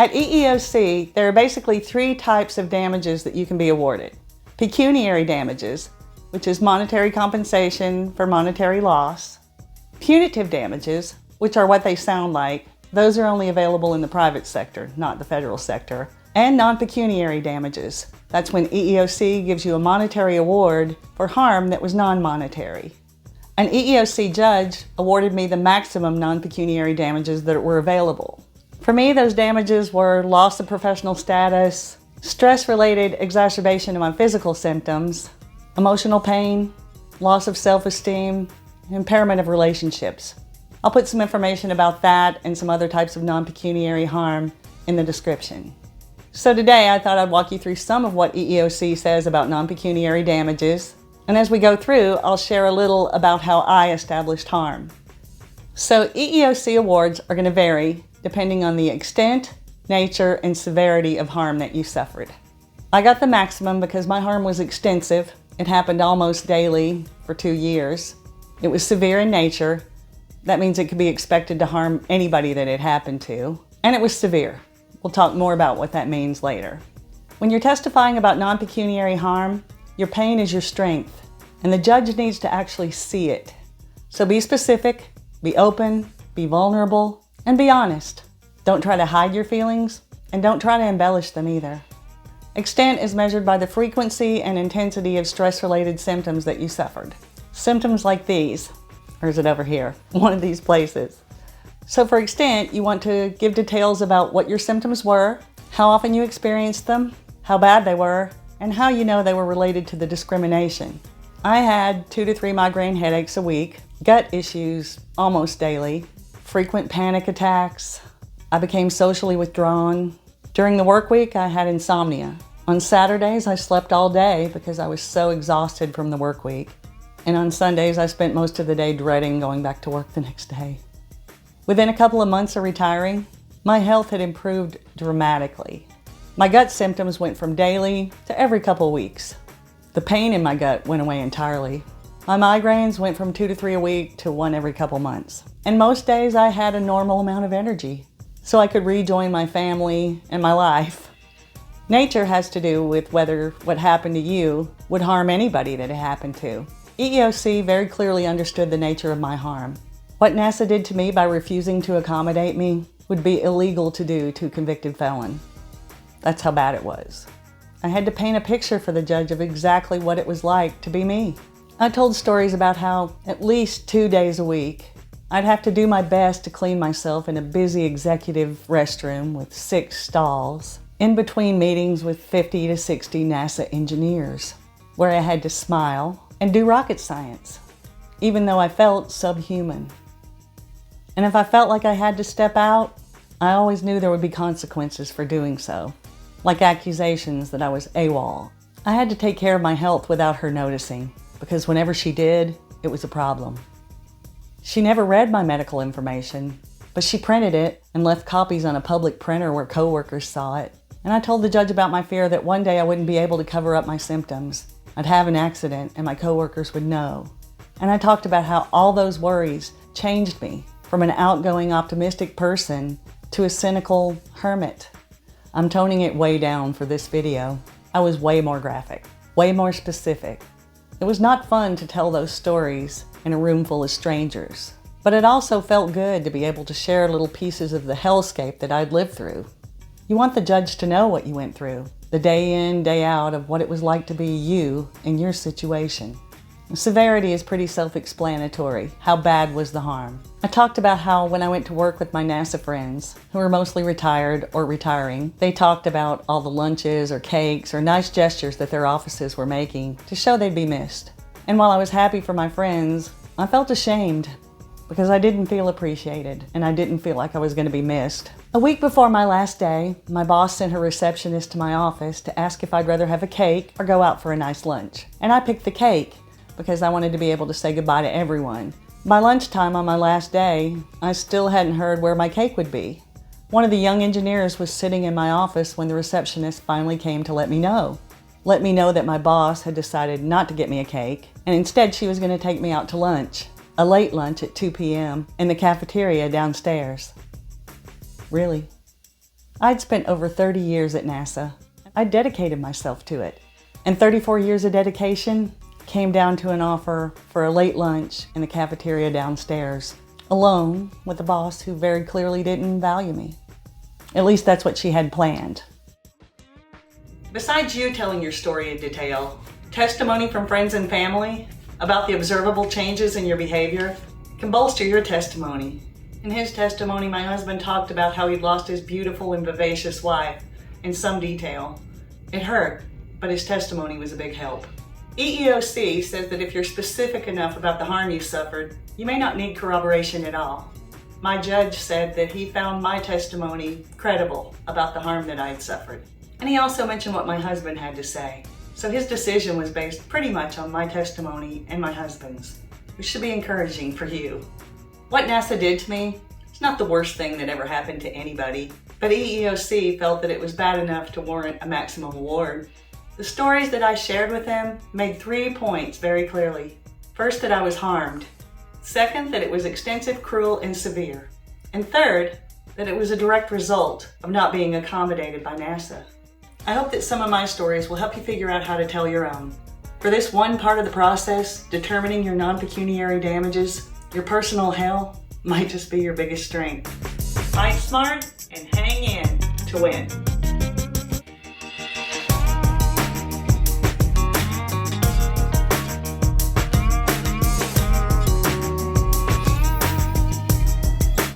At EEOC, there are basically three types of damages that you can be awarded. Pecuniary damages, which is monetary compensation for monetary loss. Punitive damages, which are what they sound like. Those are only available in the private sector, not the federal sector. And non-pecuniary damages. That's when EEOC gives you a monetary award for harm that was non-monetary. An EEOC judge awarded me the maximum non-pecuniary damages that were available. For me, those damages were loss of professional status, stress-related exacerbation of my physical symptoms, emotional pain, loss of self-esteem, impairment of relationships. I'll put some information about that and some other types of non-pecuniary harm in the description. So today I thought I'd walk you through some of what EEOC says about non-pecuniary damages, and as we go through, I'll share a little about how I established harm. So EEOC awards are going to vary depending on the extent, nature, and severity of harm that you suffered. I got the maximum because my harm was extensive. It happened almost daily for 2 years. It was severe in nature. That means it could be expected to harm anybody that it happened to. And it was severe. We'll talk more about what that means later. When you're testifying about non-pecuniary harm, your pain is your strength, and the judge needs to actually see it. So be specific, be open, be vulnerable, and be honest. Don't try to hide your feelings, and don't try to embellish them either. Extent is measured by the frequency and intensity of stress-related symptoms that you suffered. Symptoms like these, or is it over here? One of these places. So for extent, you want to give details about what your symptoms were, how often you experienced them, how bad they were, and how you know they were related to the discrimination. I had 2 to 3 migraine headaches a week, gut issues almost daily, frequent panic attacks. I became socially withdrawn. During the work week, I had insomnia. On Saturdays, I slept all day because I was so exhausted from the work week. And on Sundays, I spent most of the day dreading going back to work the next day. Within a couple of months of retiring, my health had improved dramatically. My gut symptoms went from daily to every couple of weeks. The pain in my gut went away entirely. My migraines went from 2 to 3 a week to 1 every couple months. And most days I had a normal amount of energy, so I could rejoin my family and my life. Nature has to do with whether what happened to you would harm anybody that it happened to. EEOC very clearly understood the nature of my harm. What NASA did to me by refusing to accommodate me would be illegal to do to a convicted felon. That's how bad it was. I had to paint a picture for the judge of exactly what it was like to be me. I told stories about how at least 2 days a week, I'd have to do my best to clean myself in a busy executive restroom with 6 stalls, in between meetings with 50 to 60 NASA engineers, where I had to smile and do rocket science, even though I felt subhuman. And if I felt like I had to step out, I always knew there would be consequences for doing so, like accusations that I was AWOL. I had to take care of my health without her noticing, because whenever she did, it was a problem. She never read my medical information, but she printed it and left copies on a public printer where coworkers saw it. And I told the judge about my fear that one day I wouldn't be able to cover up my symptoms. I'd have an accident and my coworkers would know. And I talked about how all those worries changed me from an outgoing, optimistic person to a cynical hermit. I'm toning it way down for this video. I was way more graphic, way more specific. It was not fun to tell those stories in a room full of strangers, but it also felt good to be able to share little pieces of the hellscape that I'd lived through. You want the judge to know what you went through, the day in, day out of what it was like to be you in your situation. Severity is pretty self-explanatory. How bad was the harm? I talked about how when I went to work with my NASA friends, who were mostly retired or retiring, they talked about all the lunches or cakes or nice gestures that their offices were making to show they'd be missed. And while I was happy for my friends, I felt ashamed because I didn't feel appreciated and I didn't feel like I was going to be missed. A week before my last day, my boss sent her receptionist to my office to ask if I'd rather have a cake or go out for a nice lunch. And I picked the cake because I wanted to be able to say goodbye to everyone. By lunchtime on my last day, I still hadn't heard where my cake would be. One of the young engineers was sitting in my office when the receptionist finally came to let me know. Let me know that my boss had decided not to get me a cake, and instead she was going to take me out to lunch, a late lunch at 2 p.m. in the cafeteria downstairs. Really? I'd spent over 30 years at NASA. I dedicated myself to it. And 34 years of dedication came down to an offer for a late lunch in the cafeteria downstairs, alone with a boss who very clearly didn't value me. At least that's what she had planned. Besides you telling your story in detail, testimony from friends and family about the observable changes in your behavior can bolster your testimony. In his testimony, my husband talked about how he'd lost his beautiful and vivacious wife in some detail. It hurt, but his testimony was a big help. EEOC says that if you're specific enough about the harm you suffered, you may not need corroboration at all. My judge said that he found my testimony credible about the harm that I'd suffered. And he also mentioned what my husband had to say. So his decision was based pretty much on my testimony and my husband's, which should be encouraging for you. What NASA did to me, it's not the worst thing that ever happened to anybody, but EEOC felt that it was bad enough to warrant a maximum award. The stories that I shared with them made 3 points very clearly. First, that I was harmed. Second, that it was extensive, cruel, and severe. And third, that it was a direct result of not being accommodated by NASA. I hope that some of my stories will help you figure out how to tell your own. For this one part of the process, determining your non-pecuniary damages, your personal hell might just be your biggest strength. Fight smart and hang in to win.